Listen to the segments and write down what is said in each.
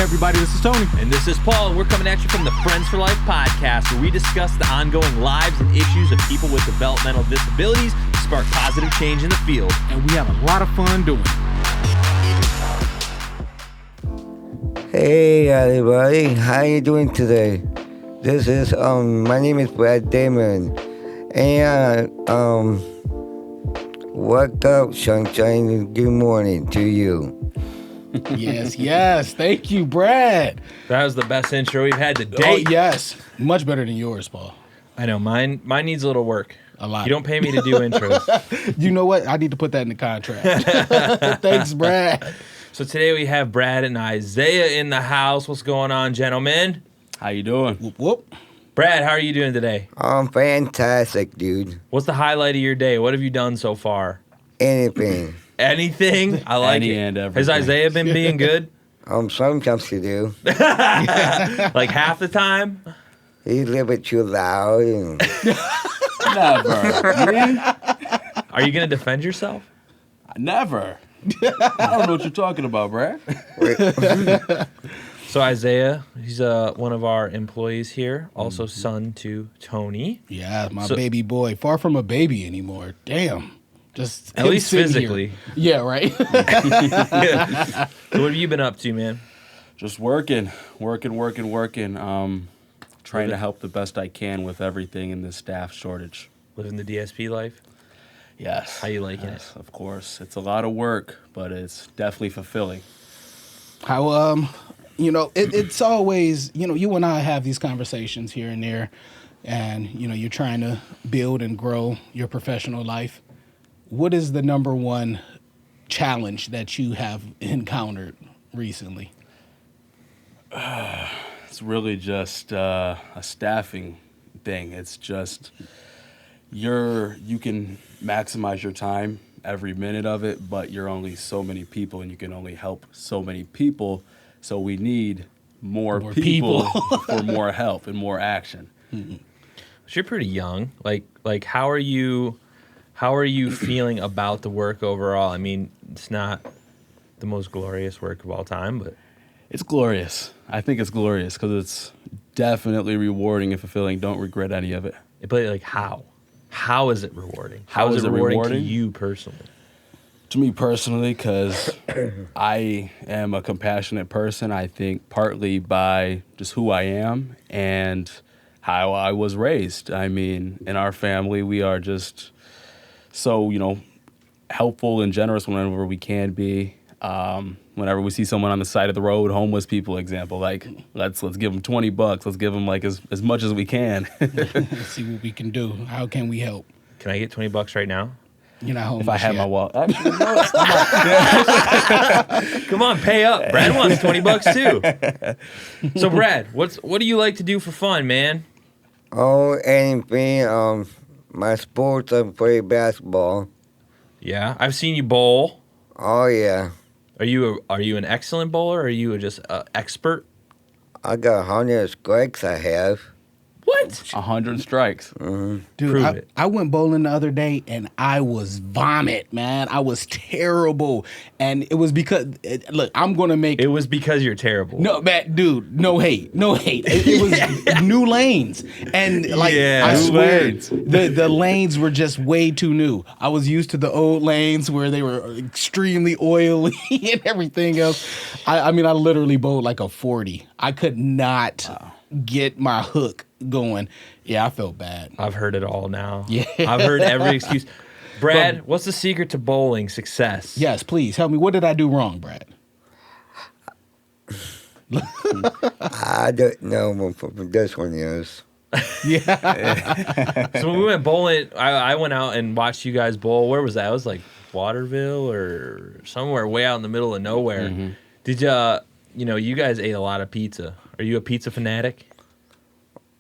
everybody, this is Tony. And this is Paul. We're coming at you from the Friends for Life podcast, where we discuss the ongoing lives and issues of people with developmental disabilities to spark positive change in the field. And we have a lot of fun doing it. Hey everybody, how you doing today? This is my name is Brad Damon, and wake up, sunshine, and good morning to you. Yes. Thank you, Brad. That was the best intro we've had to date. Oh, yes. Much better than yours, Paul. I know, mine needs a little work. A lot. You don't pay me to do intros. You know what? I need to put that in the contract. Thanks, Brad. So today we have Brad and Isaiah in the house. What's going on, gentlemen? How you doing? Whoop, whoop. Brad, how are you doing today? I'm fantastic, dude. What's the highlight of your day? What have you done so far? Anything. Anything? I like Any it. and everything. Has Isaiah been being good? Sometimes you do. Like half the time? He's a little bit too loud. And Never. Me? Are you going to defend yourself? Never. I don't know what you're talking about, Brad. So Isaiah, he's one of our employees here, also son to Tony. Yeah, my baby boy. Far from a baby anymore. Damn. Just At least sitting physically. here. Yeah, right? So what have you been up to, man? Just working. Trying to help the best I can with everything in this staff shortage. Living the DSP life? Yes. How you liking it? Of course. It's a lot of work, but it's definitely fulfilling. How, it's always, you and I have these conversations here and there, and, you're trying to build and grow your professional life. What is the number one challenge that you have encountered recently? It's really just a staffing thing. It's just you can maximize your time every minute of it, but you're only so many people and you can only help so many people. So we need more people for more help and more action. Mm-hmm. So you're pretty young. Like how are you feeling about the work overall? I mean, it's not the most glorious work of all time, but it's glorious. I think it's glorious because it's definitely rewarding and fulfilling. Don't regret any of it. But like how? How is it rewarding? How is it rewarding to you personally? To me personally, because I am a compassionate person, I think partly by just who I am and how I was raised. I mean, in our family, we are just so, helpful and generous whenever we can be. Whenever we see someone on the side of the road, homeless people, example, like let's give them $20. Let's give them like as much as we can. Let's see what we can do. How can we help? Can I get $20 right now? You're not homeless If I had yet. my wallet. Actually, no, Come on, pay up. Brad wants $20 too. So Brad, what do you like to do for fun, man? Oh, anything. My sports, I play basketball. Yeah, I've seen you bowl. Oh, yeah. Are you an excellent bowler, or are you just an expert? I got 100 strikes I have. What? 100 strikes. Mm-hmm. Dude, Prove it. I went bowling the other day, and I was vomit, man. I was terrible. And it was because, look, I'm going to make... It was because you're terrible. No, man, dude, no hate. It was new lanes. And, I swear, the lanes were just way too new. I was used to the old lanes where they were extremely oily and everything else. I mean, I literally bowled like a 40. I could not get my hook going. Yeah, I felt bad. I've heard it all now. Yeah. I've heard every excuse. Brad, what's the secret to bowling success? Yes, please help me. What did I do wrong, Brad? I don't know what this one is. Yeah. So when we went bowling, I went out and watched you guys bowl. Where was that? It was like Waterville or somewhere way out in the middle of nowhere. Mm-hmm. Did you guys ate a lot of pizza. Are you a pizza fanatic?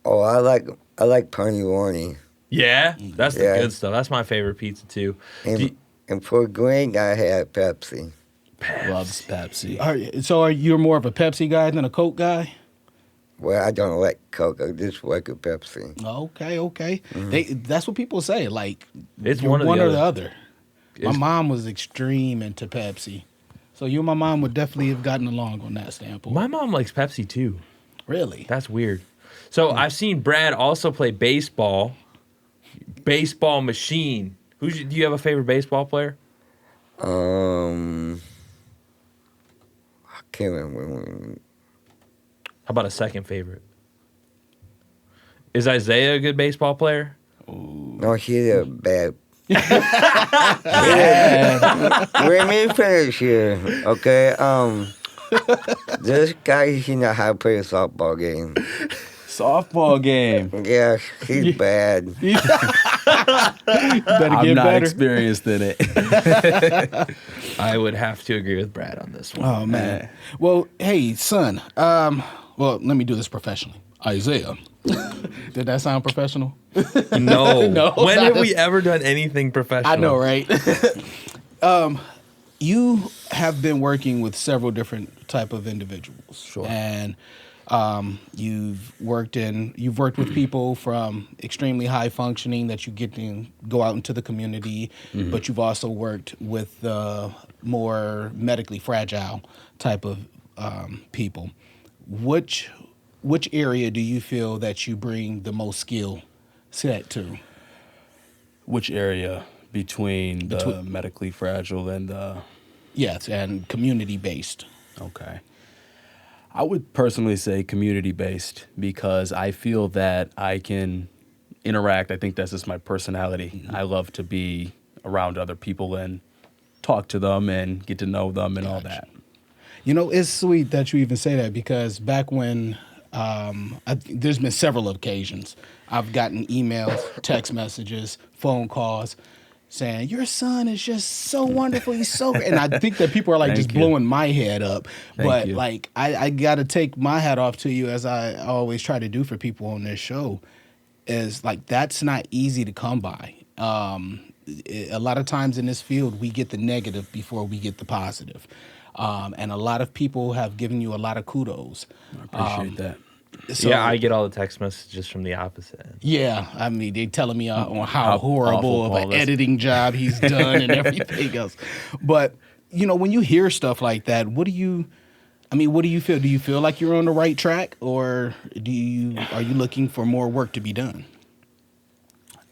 Oh, I like pepperoni. Yeah? That's the good stuff. That's my favorite pizza, too. And for drink, I had Pepsi. Loves Pepsi. So are you more of a Pepsi guy than a Coke guy? Well, I don't like Coke. I just like a Pepsi. Okay. Mm-hmm. That's what people say. Like, It's you're one or the other. My It's- mom was extreme into Pepsi. So you and my mom would definitely have gotten along on that standpoint. My mom likes Pepsi too. Really? That's weird. So I've seen Brad also play baseball. Baseball machine. Do you have a favorite baseball player? I can't remember. How about a second favorite? Is Isaiah a good baseball player? No, he's a bad. Let me finish here, okay? This guy, he know how to play a softball game. Softball game. Yeah, he's bad. Better I'm get not better. experienced in it. I would have to agree with Brad on this one. Oh man. Well, hey, son. Well, let me do this professionally. Isaiah. Did that sound professional? No. No, When not have as- we ever done anything professional? I know, right? You have been working with several different type of individuals. Sure. And you've worked with people from extremely high functioning that you get to go out into the community, but you've also worked with more medically fragile type of people. Which area do you feel that you bring the most skill set to? Which area between the medically fragile and the... Yes, and community based. Okay. I would personally say community-based because I feel that I can interact. I think that's just my personality. I love to be around other people and talk to them and get to know them and all that. You know, it's sweet that you even say that because back when there's been several occasions I've gotten emails, text messages, phone calls saying, your son is just so wonderful. He's so great. And I think that people are like Thank just you. blowing my head up. But you. like, I got to take my hat off to you as I always try to do for people on this show is like, that's not easy to come by. A lot of times in this field, we get the negative before we get the positive. And a lot of people have given you a lot of kudos. I appreciate that. So, Yeah, I get all the text messages from the opposite end. yeah, I mean, they telling me on how How horrible awful of an Paul is. editing job he's done and everything else. But, you know, when you hear stuff like that, what do you feel? Do you feel like you're on the right track or are you looking for more work to be done?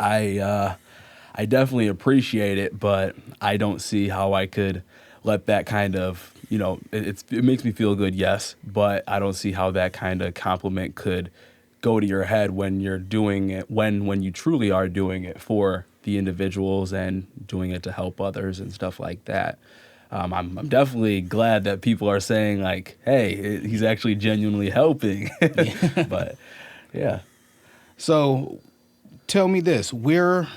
I definitely appreciate it, but I don't see how I could let that kind of, you know, it makes me feel good, yes, but I don't see how that kind of compliment could go to your head when you're doing it, when you truly are doing it for the individuals and doing it to help others and stuff like that. I'm definitely glad that people are saying like, hey, he's actually genuinely helping. But yeah. So tell me this, where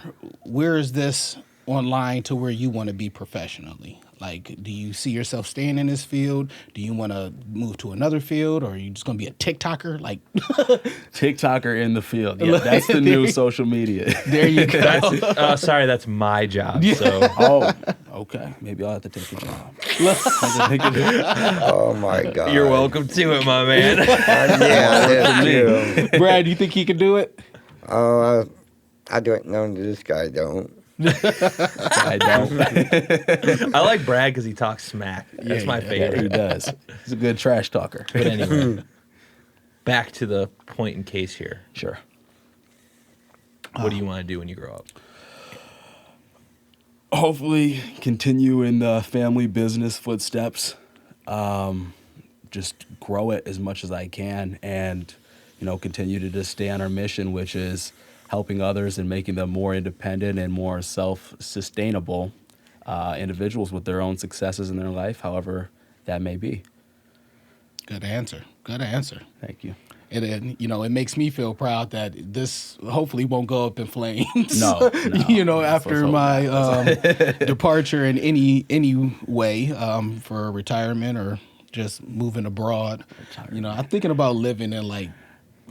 is this online to where you want to be professionally? Like, do you see yourself staying in this field? Do you want to move to another field, or are you just going to be a TikToker? Like, TikToker in the field. Yeah, that's the new social media. there you go. That's my job. So Oh, okay. Maybe I'll have to take the job. Oh my God. you're welcome to it, my man. Yeah, that's true. Brad, do you think he could do it? I don't know. This guy don't. I don't. I like Brad because he talks smack. That's my Yeah, favorite. he does. He's a good trash talker. But anyway, back to the point in case here. Sure. What do you want to do when you grow up? Hopefully, continue in the family business footsteps. Just grow it as much as I can, and continue to just stay on our mission, which is helping others and making them more independent and more self-sustainable individuals with their own successes in their life, however that may be. Good answer. Good answer. Thank you. And it makes me feel proud that this hopefully won't go up in flames. No, after my departure in any way for retirement or just moving abroad. I'm thinking about living in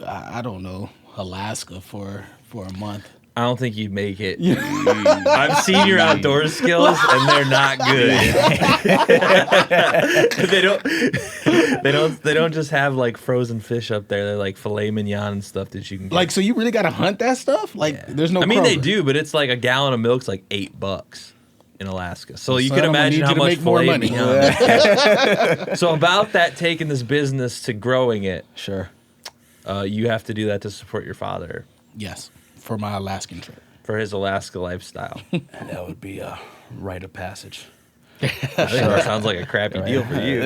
I don't know, Alaska for a month. I don't think you'd make it. I've seen your outdoor skills, and they're not good. They don't just have frozen fish up there. They're like filet mignon and stuff that you can get. So you really got to hunt that stuff? There's no. I mean, they Kroger. do, but it's like a gallon of milk's like $8 in in Alaska. So you Son, can I'm gonna imagine need how you to much make more filet money. mignon. So about that, taking this business to growing it, Sure. you have to do that to support your father Yes, for my Alaskan trip. for his Alaska lifestyle. And that would be a rite of passage. I think that sounds like a crappy deal for you.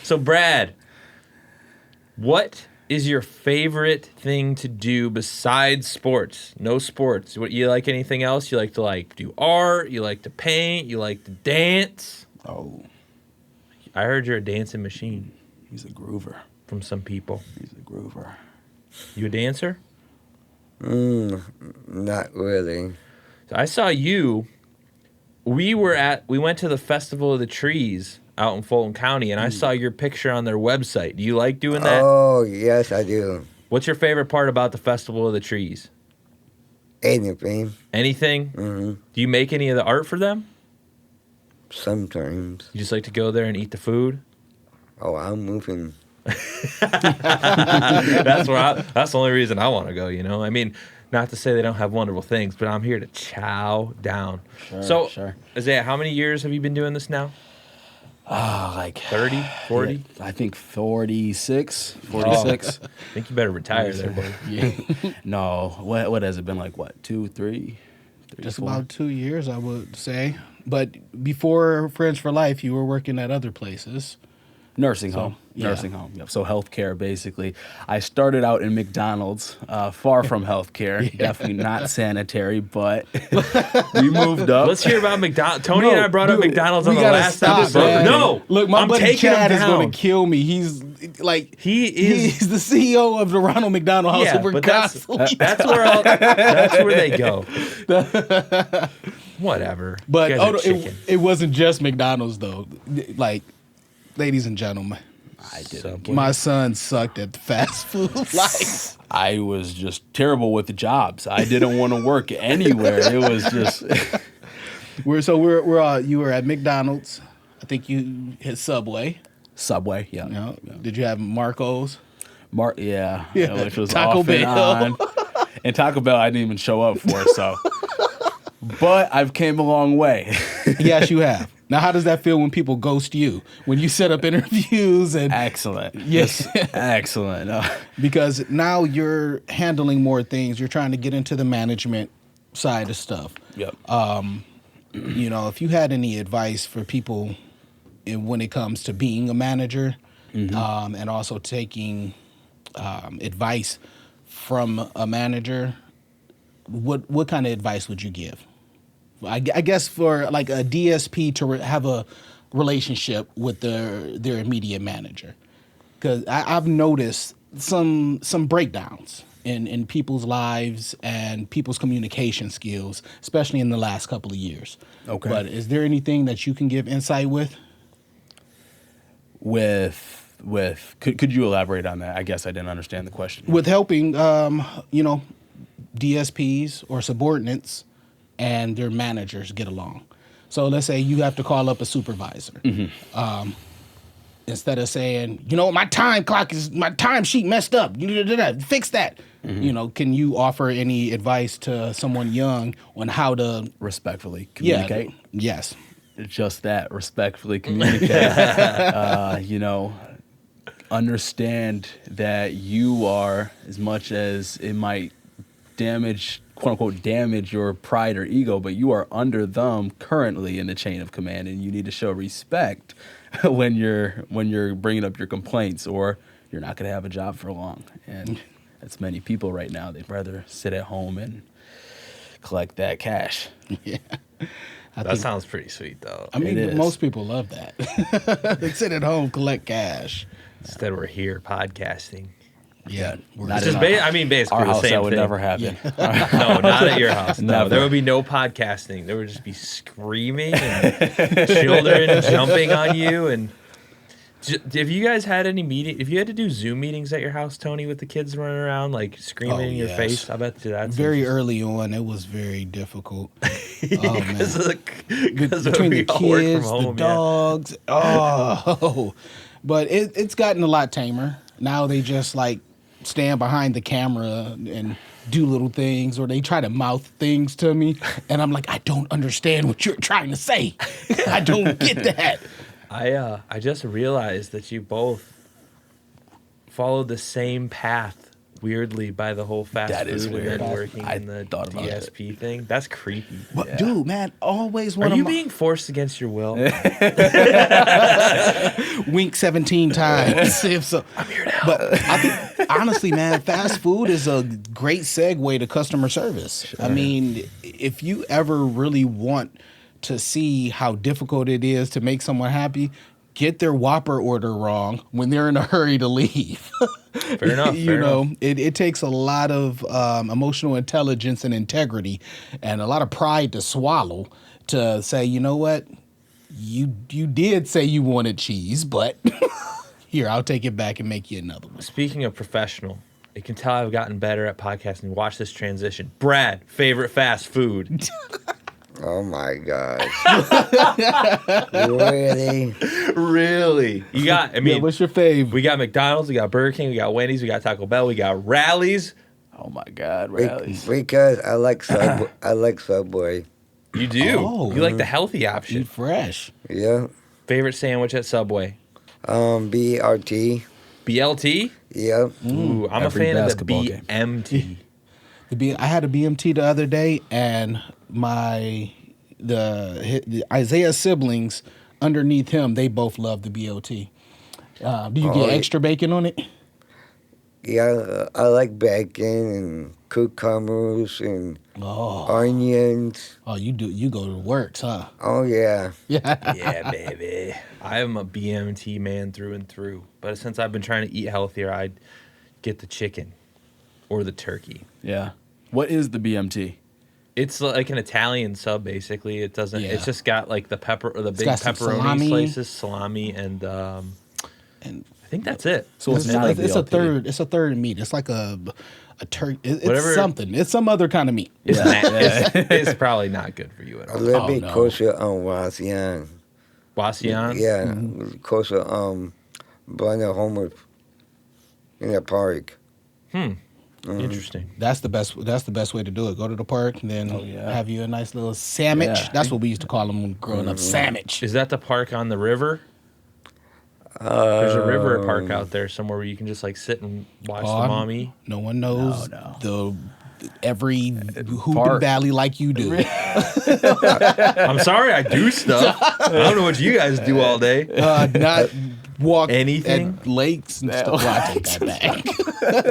So, Brad, what is your favorite thing to do besides sports? No sports. What, you like anything else? You like to do art? You like to paint? You like to dance? Oh, I heard you're a dancing machine he's a groover. from some people. He's a groover. You a dancer? Not really. So I saw you. We went to the Festival of the Trees out in Fulton County, and I saw your picture on their website. Do you like doing that? Oh, yes, I do. What's your favorite part about the Festival of the Trees? Anything. Anything? Mm-hmm. Do you make any of the art for them? Sometimes. You just like to go there and eat the food? Oh, I'm moving. That's the only reason I want to go, I mean, not to say they don't have wonderful things, but I'm here to chow down. So, Isaiah, how many years have you been doing this now? Like 30, 40? yeah, I think 46. 46. I think you better retire there, boy. No, what has it been like? What, 2, 3? Just 4? about 2 years, I would say. But before Friends for Life, you were working at other places. Nursing home. yeah. Nursing home. Yep. So healthcare, basically. I started out in McDonald's, far from healthcare. Definitely not sanitary, but we moved up. Let's hear about McDonald's. Tony and I brought up dude, McDonald's on we the gotta last stop, episode. man. No, Look, my I'm buddy taking Chad him is down. going to kill me. He's like He's the CEO of the Ronald McDonald House. Yeah, and we're but that's constantly that's where they go. Whatever. But You guys are chicken. it wasn't just McDonald's though. Like, ladies and gentlemen, I did. Subway. my son sucked at the fast food life. I was just terrible with the jobs. I didn't want to work anywhere. It was just You were at McDonald's. I think you hit Subway. Subway. Yeah. You know? Did you have Marco's? Yeah. Yeah. Which was Taco off and Bell. on. And Taco Bell, I didn't even show up for. So, but I've came a long way. Yes, you have. Now, how does that feel when people ghost you? When you set up interviews and Excellent. Yes. Excellent. because now you're handling more things. You're trying to get into the management side of stuff. Yep. If you had any advice for people when it comes to being a manager, and also taking advice from a manager, what kind of advice would you give? I guess for like a DSP to have a relationship with their immediate manager, because I've noticed some breakdowns in people's lives and people's communication skills, especially in the last couple of years. Okay. But is there anything that you can give insight with? Could you elaborate on that? I guess I didn't understand the question. With helping, DSPs or subordinates and their managers get along. So let's say you have to call up a supervisor. Instead of saying, my time sheet messed up. Fix that. Can you offer any advice to someone young on how to Respectfully communicate. Yes. Just that, respectfully communicate. Understand that you are, as much as it might quote unquote damage your pride or ego, but you are under them currently in the chain of command, and you need to show respect when you're bringing up your complaints, or you're not going to have a job for long. And that's many people right now. They'd rather sit at home and collect that cash. Yeah. That sounds pretty sweet, though. I mean, most people love that. They sit at home, collect cash. Instead, we're here podcasting. Yeah. Not Which is, basically our the house, same that would thing. never happen. No, not at your house. No, Never. there would be no podcasting. There would just be screaming and children jumping on you. And have you guys had any meeting? If you had to do Zoom meetings at your house, Tony, with the kids running around like screaming in your yes. face, I bet that's Very early on, it was very difficult. because of Between the kids, the dogs. Oh, but it's gotten a lot tamer. Now they just like stand behind the camera and do little things or they try to mouth things to me, and I'm like, I don't understand what you're trying to say. I don't get that. I just realized that you both followed the same path. Weirdly, by the whole fast That food is and weird. then working I in the thought about it. DSP thing. That's creepy. But Yeah. dude, man, always one Are of you my being forced against your will? wink 17 times. If so. I'm here now. But I think, honestly, man, fast food is a great segue to customer service. Sure. I mean, if you ever really want to see how difficult it is to make someone happy, get their Whopper order wrong when they're in a hurry to leave. Fair enough. You know, it takes a lot of emotional intelligence and integrity and a lot of pride to swallow to say, you know what? You did say you wanted cheese, but here, I'll take it back and make you another one. Speaking of professional, you can tell I've gotten better at podcasting. Watch this transition. Brad, favorite fast food. Oh my gosh. Really? Really? You got, I mean, Yeah, what's your fave? we got McDonald's, we got Burger King, we got Wendy's, we got Taco Bell, we got Rallies. Oh my God, rallies. Because I like Subway. You do. Oh. You like the healthy option. Eat fresh. Yeah. Favorite sandwich at Subway? BRT. BLT? Yeah. Ooh, I'm a Every fan of the basketball game. BMT. I had a BMT the other day, and the Isaiah's siblings underneath him, they both love the BLT. Do you get extra bacon on it? Yeah, I like bacon and cucumbers and onions. Oh, you do. You go to the works, huh? Oh, yeah. Yeah, baby. I am a BMT man through and through. But since I've been trying to eat healthier, I'd get the chicken or the turkey. Yeah. What is the BMT? It's like an Italian sub, basically. It doesn't. Yeah. It's just got like the pepper or the big got some pepperoni salami. slices, salami, and I think that's it. So it's not a BLT. It's a third meat. It's like a turkey. It's Whatever- something. It's some other kind of meat. It's, it's probably not good for you at A all. little Oh, bit no. closer on Wasian. Guasian? Yeah, closer Blender Homer in the park. Interesting. That's the best way to do it. Go to the park and then have you a nice little sandwich. Yeah. That's what we used to call them when growing up. Sandwich. Is that the park on the river? There's a river park out there somewhere where you can just like sit and watch the mommy. No one knows No. every hoop Park. and valley like you do. I'm sorry, I do stuff. I don't know what you guys do all day. Not walk Anything? at lakes and stuff. Well, I take that back.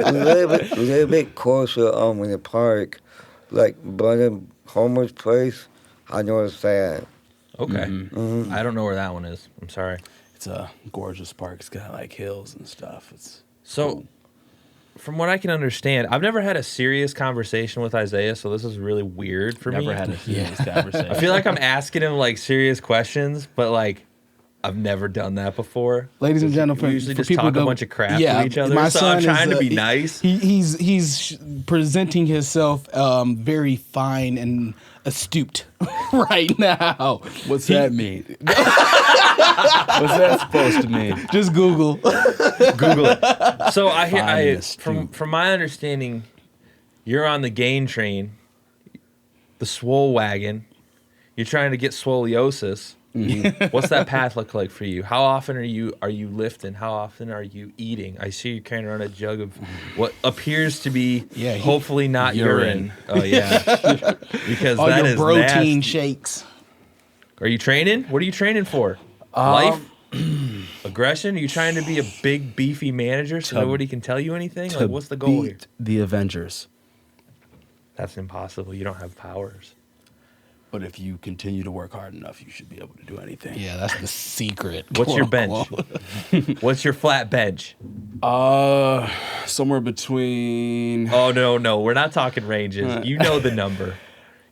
A little bit closer in the park, like Blender Homer's place. I noticed that. Okay. I don't know where that one is. I'm sorry. It's a gorgeous park. It's got like hills and stuff. It's So, from what I can understand, I've never had a serious conversation with Isaiah, so this is really weird for me. never had a serious conversation. I feel like I'm asking him like serious questions, but like I've never done that before. Ladies and gentlemen, we usually for just people talk a who bunch of crap yeah, to each other. my So son I'm trying is, to be nice. He's presenting himself very fine and astute right now. What's that mean? What's that supposed to mean? Just Google. Google it. So I hear Finest, from my understanding, you're on the gain train, the swole wagon. You're trying to get scoliosis. What's that path look like for you? How often are you lifting? How often are you eating? I see you carrying around a jug of what appears to be hopefully not urine. Oh yeah, because All that your is protein nasty. shakes. Are you training? What are you training for? Life? Aggression? Are you trying to be a big beefy manager so nobody can tell you anything? Like, what's the goal here? Beat the Avengers. That's impossible. You don't have powers. But if you continue to work hard enough, you should be able to do anything. Yeah, that's the secret. What's your quote, bench? unquote. What's your flat bench? Somewhere between. Oh no, we're not talking ranges. You know the number.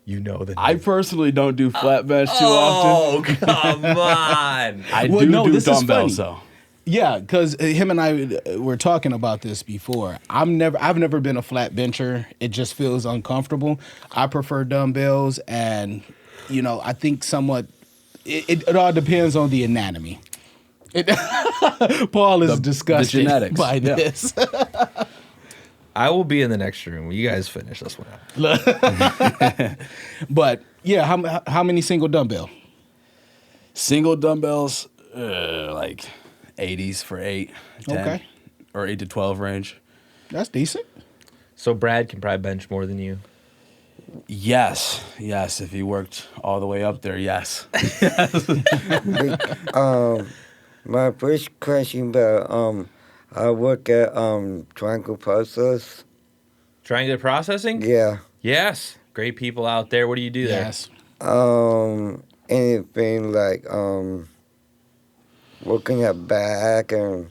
You know the number. I personally don't do flat bench too often. Oh come on! I Well, do no, do this is dumbbells funny. though. Yeah, because him and I were talking about this before. I've never been a flat bencher. It just feels uncomfortable. I prefer dumbbells, and I think somewhat. It all depends on the anatomy. Paul is disgusted genetics. by Yeah. this. I will be in the next room. You guys finish this one out. But yeah, how many single dumbbell? Single dumbbells, like 80s for 8, 10, Okay. or 8 to 12 range. That's decent. So Brad can probably bench more than you. Yes, if he worked all the way up there, yes. My first question about I work at Triangle Process. Triangular processing? Yeah. Yes. Great people out there. What do you do there? Yes. Anything like working at back and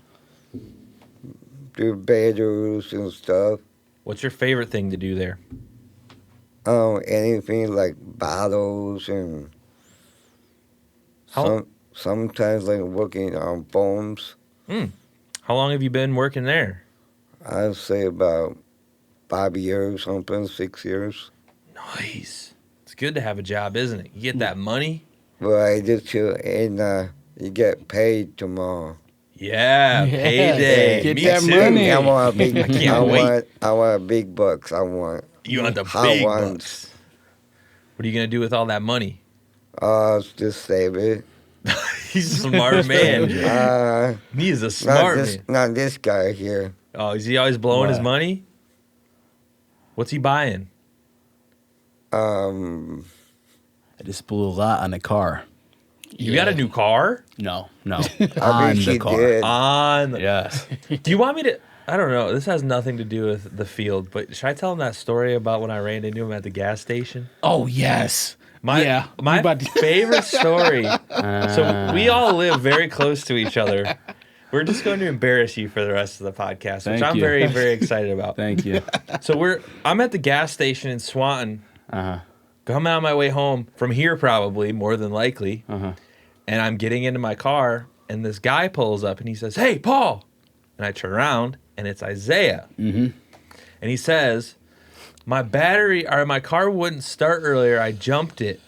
do bedrooms and stuff. What's your favorite thing to do there? Anything like bottles and How- sometimes like working on foams. How long have you been working there? I'd say about 5 years, something, 6 years. Nice. It's good to have a job, isn't it? You get that money. Well, I just chill and you get paid tomorrow. Yeah, Yeah. payday. Get Me that too. money. I want a big. I can't wait. I want big bucks. I want. You want the I big want- bucks. What are you gonna do with all that money? Just save it. He's a smart man. He's a smart man. Not this guy here. Oh, is he always blowing his What? money? What's he buying? Um, I just blew a lot on the car. You got a new car? No, I on think the she car. did. On. Yes. Do you want me to? I don't know. This has nothing to do with the field, but should I tell him that story about when I ran into him at the gas station? Oh yes. My We about to- favorite story. So we all live very close to each other. We're just going to embarrass you for the rest of the podcast, which Thank I'm you. very, very excited about. Thank you. So I'm at the gas station in Swanton, coming on my way home from here, probably more than likely, and I'm getting into my car, and this guy pulls up and he says, "Hey, Paul," and I turn around and it's Isaiah, and he says, my car wouldn't start earlier. I jumped it.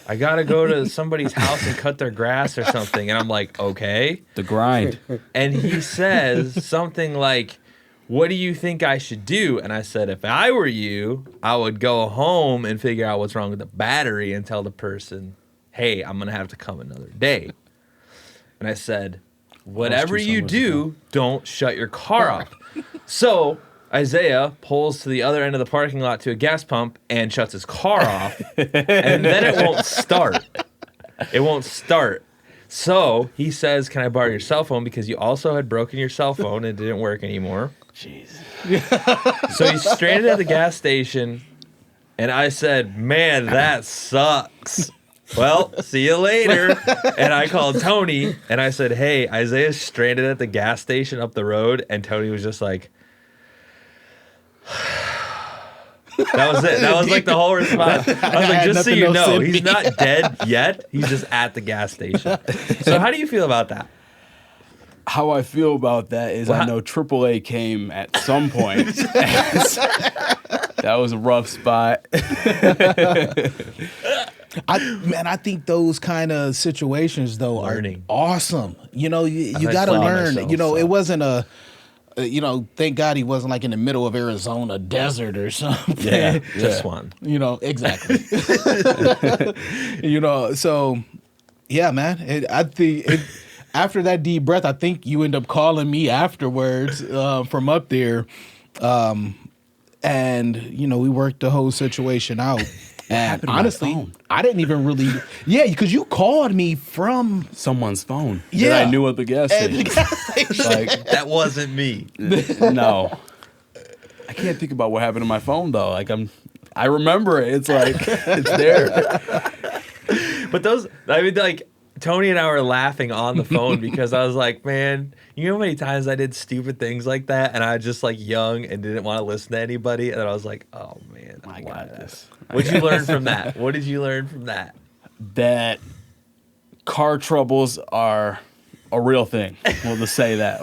I got to go to somebody's house and cut their grass or something. And I'm like, okay. The grind. And he says something like, what do you think I should do? And I said, if I were you, I would go home and figure out what's wrong with the battery and tell the person, hey, I'm going to have to come another day. And I said, whatever you do, don't shut your car off. So Isaiah pulls to the other end of the parking lot to a gas pump and shuts his car off. And then it won't start. It won't start. So he says, can I borrow your cell phone? Because you also had broken your cell phone and it didn't work anymore. Jeez. So he's stranded at the gas station. And I said, man, that sucks. Well, see you later. And I called Tony and I said, hey, Isaiah's stranded at the gas station up the road. And Tony was just like, that was it. That was like the whole response. I was like, just so nothing you else know, in he's me. not dead yet. He's just at the gas station. So how do you feel about that? How I feel about that is I know AAA came at some point. That was a rough spot. I think those kind of situations though Learning. are awesome. You know, you I got to saw learn. myself, You know, so. it wasn't a. Thank God he wasn't like in the middle of Arizona desert or something. Yeah. Just one. You know, exactly. So yeah, man. I think after that deep breath, I think you end up calling me afterwards from up there, and we worked the whole situation out. And happened to my honestly, phone? I didn't even really. Yeah, because you called me from. Someone's phone. Yeah. That I knew at the gas At the station. gas station. Like, That wasn't me. no. I can't think about what happened to my phone though. Like I remember it. It's like it's there. But Tony and I were laughing on the phone because I was like, man, you know how many times I did stupid things like that and I was just like young and didn't want to listen to anybody. And I was like, oh man, I got this. What'd you learn from that? What did you learn from that? That car troubles are a real thing. We'll just say that.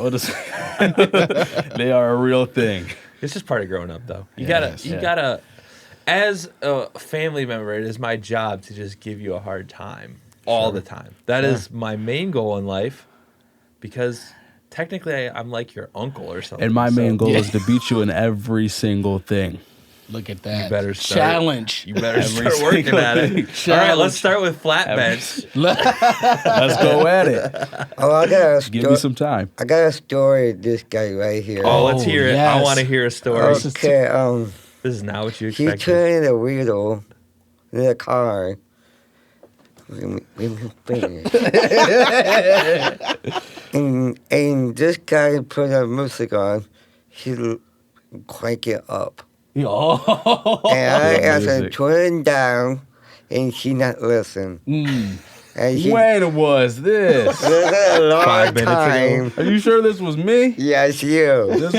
They are a real thing. It's just part of growing up, though. You Yes. gotta, as a family member, it is my job to just give you a hard time all the time. That is my main goal in life, because technically I'm like your uncle or something. And my main goal Yeah. is to beat you in every single thing. Look at that. You better start. Challenge. You better Every start working single at it. thing. All right, let's start with flat bench. Let's go at it. Oh, I got a Give me some time. I got a story. Of this guy right here. Oh, let's hear it. I yes. want to hear a story. Okay. This is not what you He expected. turned the wheel in the car. Let me finish. and this guy put a music on. He crank it up. Oh. And I Good asked him music. to turn it down, and he not listen. And he, When was this? this is a long 5 minutes time. Are you sure this was me? Yes, you. This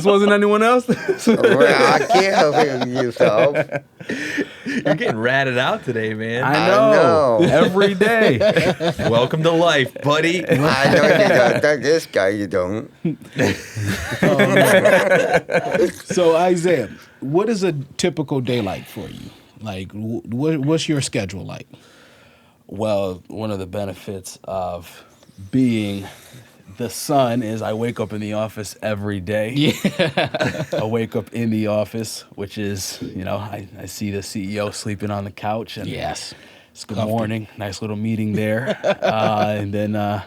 wasn't anyone else? Well, I can't help it yourself. You're getting ratted out today, man. I I know. know. Every day. Welcome to life, buddy. I know you don't. That this guy you don't. So Isaiah, what is a typical day like for you? Like, what's your schedule like? Well, one of the benefits of being the son is I wake up in the office every day. Yeah. I wake up in the office, which is, I see the CEO sleeping on the couch. And Yes. it's good morning. Nice little meeting there. And then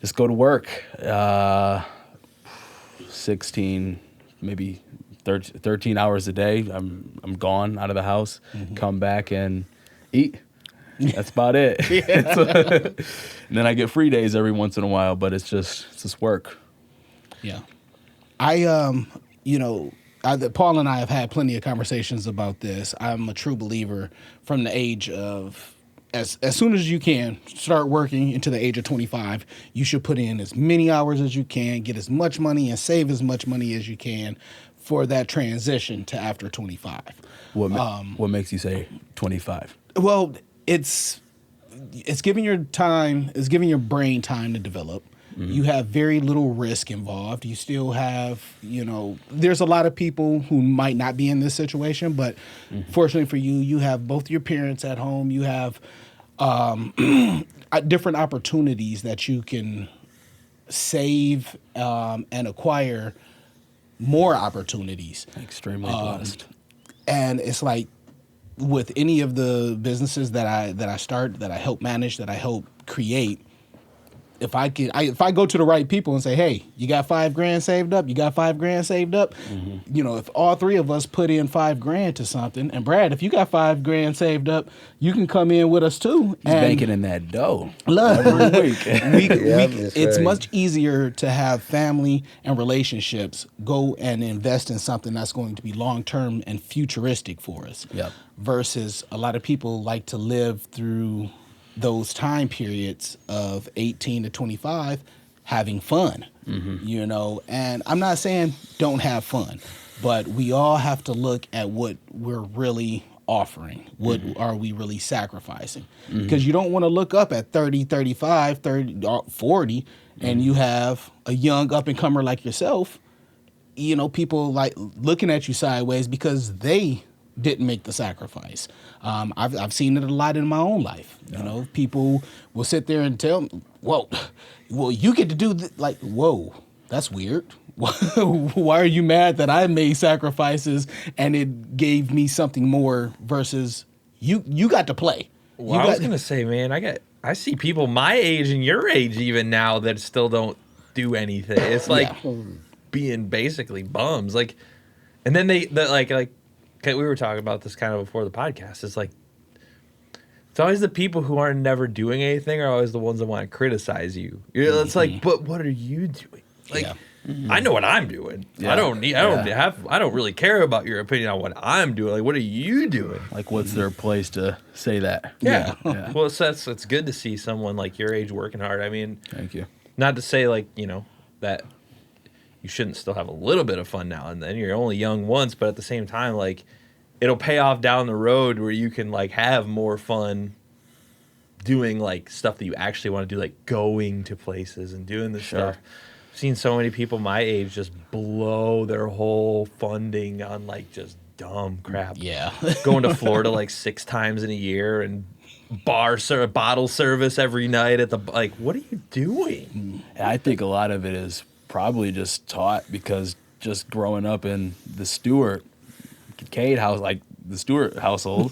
just go to work. 16, maybe 13 hours a day. I'm gone out of the house, come back and eat. That's about it. And then I get free days every once in a while, but it's just work. Yeah. Paul and I have had plenty of conversations about this. I'm a true believer from the age of, as soon as you can, start working into the age of 25, you should put in as many hours as you can, get as much money and save as much money as you can for that transition to after 25. What makes you say 25? Well, it's giving your brain time to develop. You have very little risk involved. You still have, there's a lot of people who might not be in this situation, but fortunately for you, you have both your parents at home. You have different opportunities that you can save and acquire more opportunities. Extremely blessed. And it's like with any of the businesses that I start, that I help manage, that I help create, if I go to the right people and say, hey, you got $5,000 saved up, if all three of us put in $5,000 to something, and Brad, if you got $5,000 saved up, you can come in with us too. He's banking in that dough Look, every week. it's much easier to have family and relationships go and invest in something that's going to be long-term and futuristic for us. Yep. Versus a lot of people like to live through those time periods of 18 to 25 having fun, and I'm not saying don't have fun, but we all have to look at what we're really offering. What are we really sacrificing? Because you don't want to look up at 30, 35, 30, 40, and you have a young up-and-comer like yourself, people like looking at you sideways because they didn't make the sacrifice. I've seen it a lot in my own life. People will sit there and tell me, well, you get to do like, whoa, that's weird. Why are you mad that I made sacrifices and it gave me something more versus you got to play? Well, I was gonna say, man, I see people my age and your age even now that still don't do anything. It's like being basically bums. Like, and then we were talking about this kind of before the podcast. It's like, it's always the people who aren't never doing anything are always the ones that want to criticize you. It's like, but what are you doing? Like, I know what I'm doing. Yeah. I don't really care about your opinion on what I'm doing. Like, what are you doing? Like, what's their place to say that? Yeah. Yeah. Well, it's good to see someone like your age working hard. I mean, Thank you. not to say that you shouldn't still have a little bit of fun now and then. You're only young once, but at the same time, like, it'll pay off down the road where you can like have more fun doing like stuff that you actually want to do, like going to places and doing this stuff. I've seen so many people my age just blow their whole funding on like just dumb crap. Yeah. Going to Florida like 6 times in a year and bottle service every night at the like. What are you doing? And I think a lot of it is probably just taught because just growing up in the Stewart Kincaid house, like the Stewart household,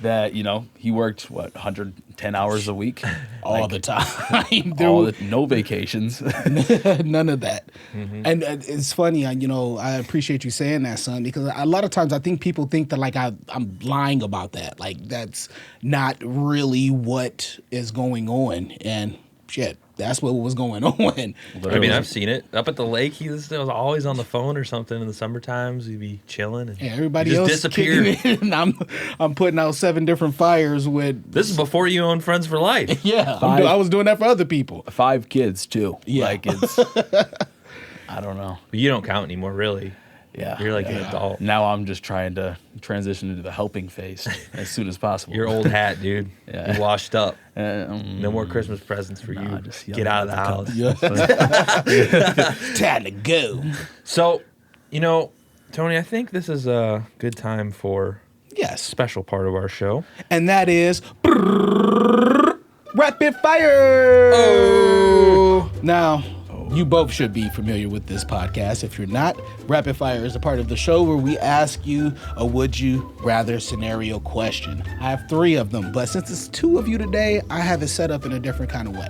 that he worked 110 hours a week, all the time. No vacations. None of that. And it's funny, I appreciate you saying that, son, because a lot of times I think people think that like I'm lying about that. Like that's not really what is going on. And shit, that's what was going on. I mean, I've seen it up at the lake. He was always on the phone or something in the summer times. He'd be chilling, and everybody just else disappeared. And I'm putting out 7 different fires with. This is before you owned Friends for Life. Yeah, I was doing that for other people. 5 kids too. Yeah. Like it's. I don't know. But you don't count anymore, really. Yeah, You're like an adult. Now I'm just trying to transition into the helping phase as soon as possible. Your old hat, dude. Yeah. You washed up. No more Christmas presents for you. Just Get out of the house. Time to go. So, Tony, I think this is a good time for a special part of our show. And that is rapid fire. Oh. Now, you both should be familiar with this podcast. If you're not, Rapid Fire is a part of the show where we ask you a would you rather scenario question. I have 3 of them, but since it's 2 of you today, I have it set up in a different kind of way.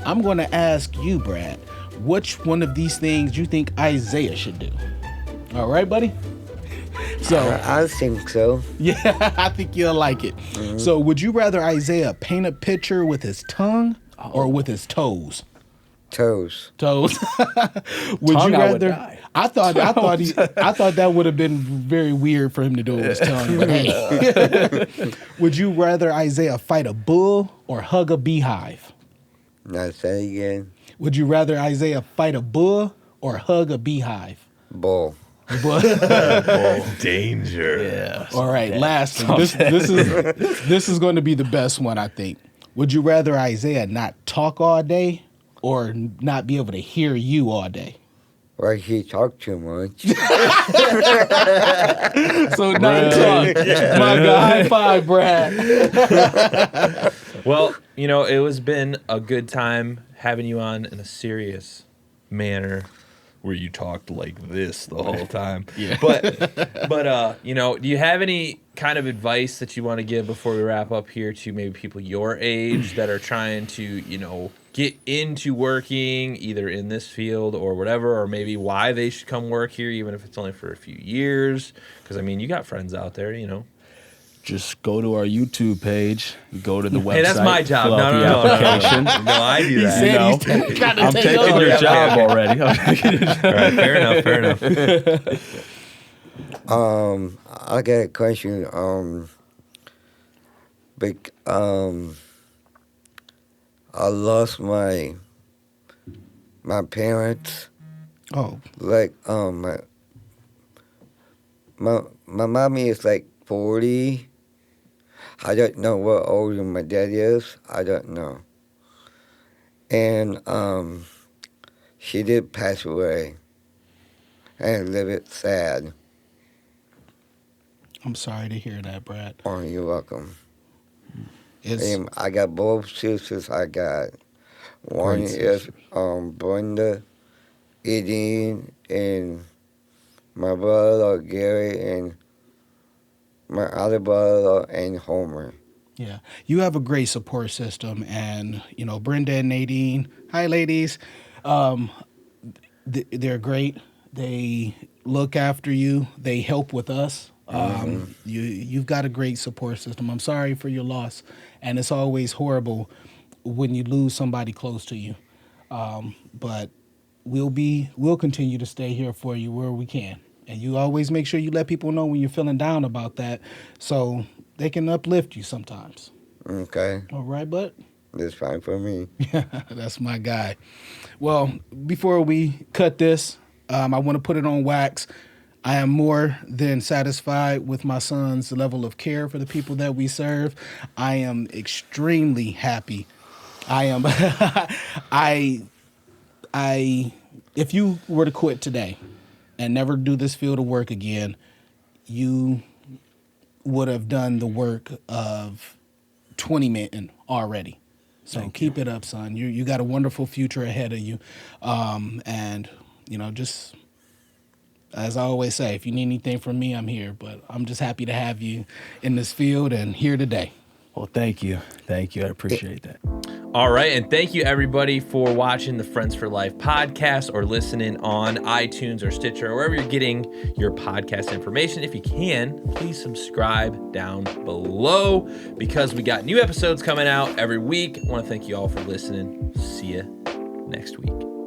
I'm going to ask you, Brad, which one of these things you think Isaiah should do? All right, buddy? So I think so. Yeah, I think you'll like it. Mm-hmm. So would you rather Isaiah paint a picture with his tongue or with his toes? Toes. Would tongue, you rather? I thought that would have been very weird for him to do it with his tongue. But hey, would you rather Isaiah fight a bull or hug a beehive? Now say again. Would you rather Isaiah fight a bull or hug a beehive? Bull. Danger. Yeah. All right. Last, this is going to be the best one, I think. Would you rather Isaiah not talk all day or not be able to hear you all day? Well, he talked too much. So not talk. My God, high five, Brad. Well, it has been a good time having you on in a serious manner where you talked like this the whole time. Yeah. But do you have any kind of advice that you want to give before we wrap up here to maybe people your age that are trying to, get into working either in this field or whatever, or maybe why they should come work here, even if it's only for a few years? Because, you got friends out there, Just go to our YouTube page, go to the website. Hey, that's my job. fill out the No. application. No, I do that. I'm taking your job already. All right, fair enough. I got a question. I lost my parents. Oh. Like my mommy is like 40. I don't know what older my dad is. I don't know. And she did pass away. And a little bit sad. I'm sorry to hear that, Brad. Oh, you're welcome. And I got both sisters. I got one is Brenda, Edine, and my brother Gary, and my other brother and Homer. Yeah, you have a great support system, and Brenda and Nadine. Hi, ladies. They're great. They look after you. They help with us. You've got a great support system. I'm sorry for your loss, and it's always horrible when you lose somebody close to you. But we'll continue to stay here for you where we can, and you always make sure you let people know when you're feeling down about that, so they can uplift you sometimes. Okay. All right, bud. That's fine for me. That's my guy. Well, before we cut this, I want to put it on wax. I am more than satisfied with my son's level of care for the people that we serve. I am extremely happy. I am. If you were to quit today and never do this field of work again, you would have done the work of 20 men already. So keep it up, son. You got a wonderful future ahead of you. And, just as I always say, if you need anything from me, I'm here. But I'm just happy to have you in this field and here today. Well, thank you. Thank you. I appreciate that. All right, and thank you everybody for watching the Friends for Life podcast or listening on iTunes or Stitcher or wherever you're getting your podcast information. If you can, please subscribe down below because we got new episodes coming out every week. I want to thank you all for listening. See you next week.